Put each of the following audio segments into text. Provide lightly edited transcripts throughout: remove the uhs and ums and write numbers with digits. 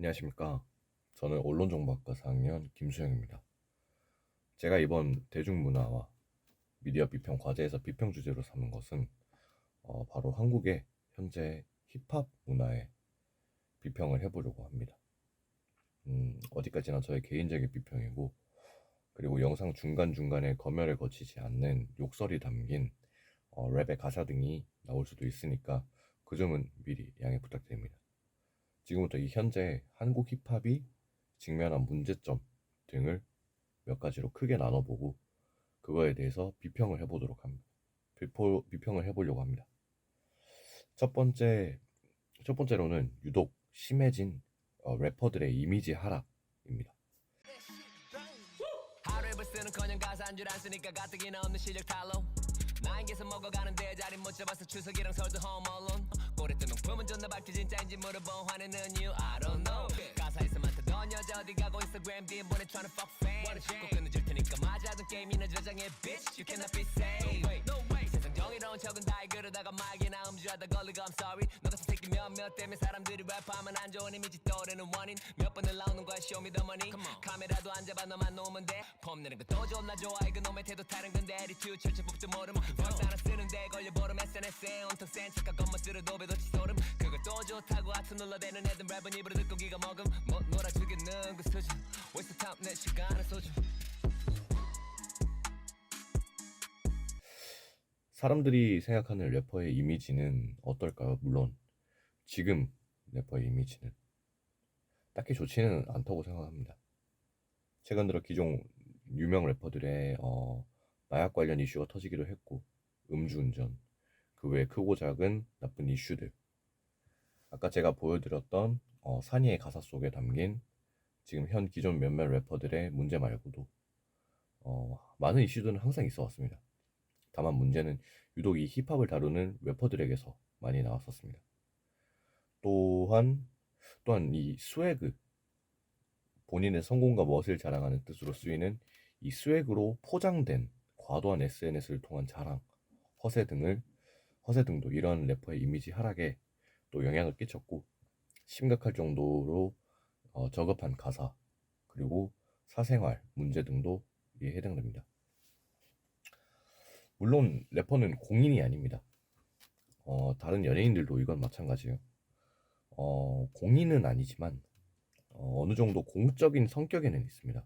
안녕하십니까. 저는 언론정보학과 4학년 김수영입니다. 제가 이번 대중문화와 미디어 비평 과제에서 비평 주제로 삼은 것은 바로 한국의 현재 힙합 문화의 비평을 해보려고 합니다. 어디까지나 저의 개인적인 비평이고, 그리고 영상 중간중간에 검열을 거치지 않는 욕설이 담긴 랩의 가사 등이 나올 수도 있으니까 그 점은 미리 양해 부탁드립니다. 지금부터 이 현재 한국 힙합이 직면한 문제점 등을 몇 가지로 크게 나눠보고 그거에 대해서 비평을 해보도록 합니다. 비평을 해보려고 합니다. 첫 번째, 첫 번째로는 유독 심해진 래퍼들의 이미지 하락입니다. 하루에 쓰는커녕 가사 한 줄 안 쓰니까 가뜩이나 없는 실력 탈로 나인게서 먹어가는데 자리 못 잡아서 추석이랑 설도 home alone 꼬리뜬 명품은 존나 밝히 진짜인지 물어본 화내는 you I don't know 가사에서 맡았던 여자 어디 가고 인스타그램 DM 보내 tryna fuck fans 꼭 끊어줄 테니까 맞아둔 게임이나 저장해 bitch you cannot be saved no way 세상 정의로운 척은 다해 그러다가 말기나 음주하다 걸리고 I'm sorry 너 같은 새끼 몇몇 때문에 사람들이 랩하면 안 좋은 이미지 떠오르는 원인 몇 번을 나오는 거야 show me the money 카메라도 안 잡아 너만 놓으면 돼 폼내는 것도 존나 좋아해 그놈의 태도 다른 건데 attitude 철저법도 모름 벌써 하나 쓰는데 걸려버름 SNS에 온통 센 척한 것만 들어도 배도 치소름 그것도 좋다고 하트 눌러대는 애들 랩은 입으로 듣고 기가 먹음 못 놀아주겠는 그 수준 waste of time 내 시간은 소중 사람들이 생각하는 래퍼의 이미지는 어떨까요? 물론 지금 래퍼의 이미지는 딱히 좋지는 않다고 생각합니다. 최근 들어 기존 유명 래퍼들의 마약 관련 이슈가 터지기도 했고 음주운전, 그 외 크고 작은 나쁜 이슈들 아까 제가 보여드렸던 산이의 가사 속에 담긴 지금 현 기존 몇몇 래퍼들의 문제 말고도 많은 이슈들은 항상 있어 왔습니다. 다만 문제는 유독 이 힙합을 다루는 래퍼들에게서 많이 나왔었습니다. 또한 이 스웨그, 본인의 성공과 멋을 자랑하는 뜻으로 쓰이는 이 스웨그로 포장된 과도한 SNS를 통한 자랑, 허세 등도 이런 래퍼의 이미지 하락에 또 영향을 끼쳤고 심각할 정도로 저급한 가사 그리고 사생활 문제 등도 이에 해당됩니다. 물론 래퍼는 공인이 아닙니다. 다른 연예인들도 이건 마찬가지예요. 공인은 아니지만 어느 정도 공적인 성격에는 있습니다.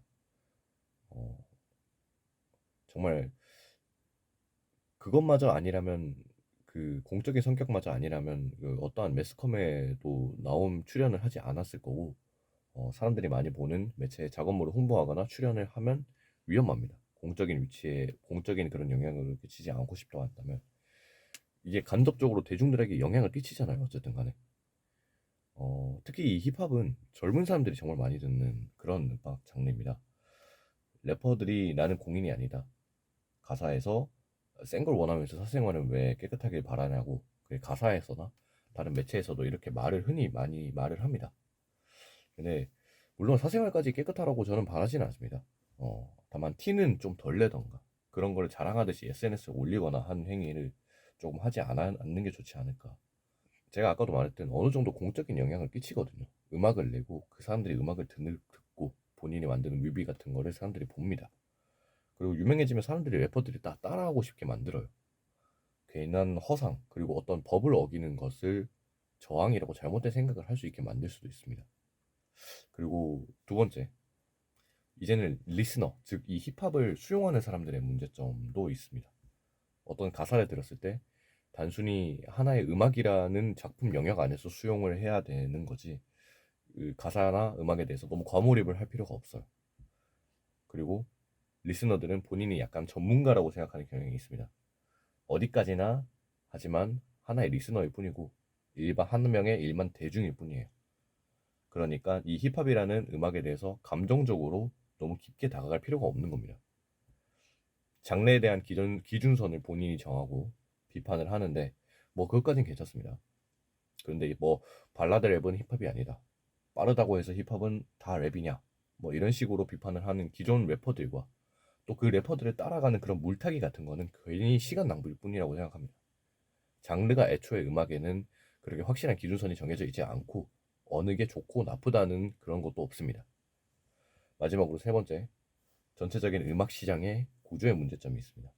정말 그것마저 아니라면 그 공적인 성격마저 아니라면 그 어떠한 매스컴에도 나온 출연을 하지 않았을 거고 사람들이 많이 보는 매체에 작업물을 홍보하거나 출연을 하면 위험합니다. 공적인 위치에 공적인 그런 영향을 끼치지 않고 싶다고 한다면 이게 간접적으로 대중들에게 영향을 끼치잖아요. 어쨌든 간에 특히 이 힙합은 젊은 사람들이 정말 많이 듣는 그런 음악 장르입니다. 래퍼들이 나는 공인이 아니다. 가사에서 센 걸 원하면서 사생활은 왜 깨끗하길 바라냐고 가사에서나 다른 매체에서도 이렇게 흔히 많이 말을 합니다. 근데 물론 사생활까지 깨끗하라고 저는 바라지는 않습니다. 다만 티는 좀 덜 내던가 그런 걸 자랑하듯이 SNS에 올리거나 한 행위를 조금 하지 않는 게 좋지 않을까. 제가 아까도 말했던 어느 정도 공적인 영향을 끼치거든요. 음악을 내고 그 사람들이 음악을 듣고 본인이 만드는 뮤비 같은 거를 사람들이 봅니다. 그리고 유명해지면 사람들이 래퍼들이 따라하고 싶게 만들어요. 괜한 허상 그리고 어떤 법을 어기는 것을 저항이라고 잘못된 생각을 할 수 있게 만들 수도 있습니다. 그리고 두 번째, 이제는 리스너, 즉 이 힙합을 수용하는 사람들의 문제점도 있습니다. 어떤 가사를 들었을 때 단순히 하나의 음악이라는 작품 영역 안에서 수용을 해야 되는 거지 그 가사나 음악에 대해서 너무 과몰입을 할 필요가 없어요. 그리고 리스너들은 본인이 약간 전문가라고 생각하는 경향이 있습니다. 어디까지나 하지만 하나의 리스너일 뿐이고 한 명의 일반 대중일 뿐이에요. 그러니까 이 힙합이라는 음악에 대해서 감정적으로 너무 깊게 다가갈 필요가 없는 겁니다. 장르에 대한 기준선을 본인이 정하고 비판을 하는데 뭐 그것까진 괜찮습니다. 그런데 뭐 발라드 랩은 힙합이 아니다. 빠르다고 해서 힙합은 다 랩이냐. 뭐 이런 식으로 비판을 하는 기존 래퍼들과 또 그 래퍼들을 따라가는 그런 물타기 같은 거는 괜히 시간 낭비일 뿐이라고 생각합니다. 장르가 애초에 음악에는 그렇게 확실한 기준선이 정해져 있지 않고 어느 게 좋고 나쁘다는 그런 것도 없습니다. 마지막으로 세 번째, 전체적인 음악 시장의 구조의 문제점이 있습니다.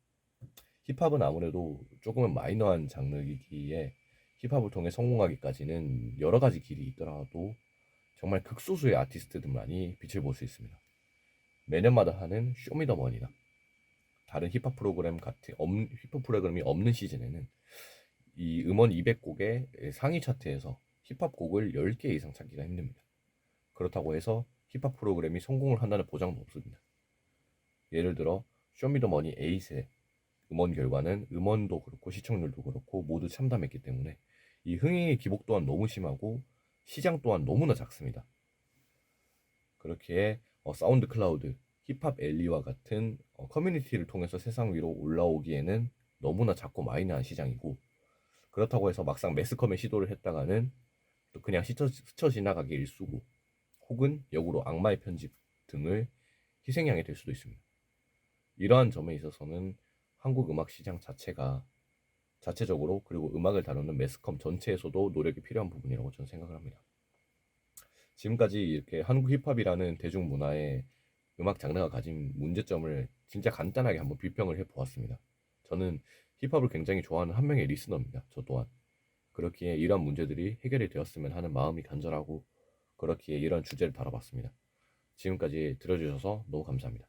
힙합은 아무래도 조금은 마이너한 장르이기에 힙합을 통해 성공하기까지는 여러 가지 길이 있더라도 정말 극소수의 아티스트들만이 빛을 볼 수 있습니다. 매년마다 하는 쇼미더머니나 다른 힙합 프로그램이 없는 시즌에는 이 음원 200곡의 상위 차트에서 힙합 곡을 10개 이상 찾기가 힘듭니다. 그렇다고 해서 힙합 프로그램이 성공을 한다는 보장도 없습니다. 예를 들어 쇼미더머니 8의 음원 결과는 음원도 그렇고 시청률도 그렇고 모두 참담했기 때문에 이 흥행의 기복 또한 너무 심하고 시장 또한 너무나 작습니다. 그렇기에 사운드 클라우드, 힙합 엘리와 같은 커뮤니티를 통해서 세상 위로 올라오기에는 너무나 작고 마이너한 시장이고, 그렇다고 해서 막상 매스컴에 시도를 했다가는 또 그냥 스쳐 지나가기 일쑤고, 혹은 역으로 악마의 편집 등을 희생양이 될 수도 있습니다. 이러한 점에 있어서는 한국 음악 시장 자체가 자체적으로, 그리고 음악을 다루는 매스컴 전체에서도 노력이 필요한 부분이라고 저는 생각을 합니다. 지금까지 이렇게 한국 힙합이라는 대중문화의 음악 장르가 가진 문제점을 진짜 간단하게 한번 비평을 해보았습니다. 저는 힙합을 굉장히 좋아하는 한 명의 리스너입니다. 저 또한. 그렇기에 이러한 문제들이 해결이 되었으면 하는 마음이 간절하고, 그렇기에 이런 주제를 다뤄봤습니다. 지금까지 들어주셔서 너무 감사합니다.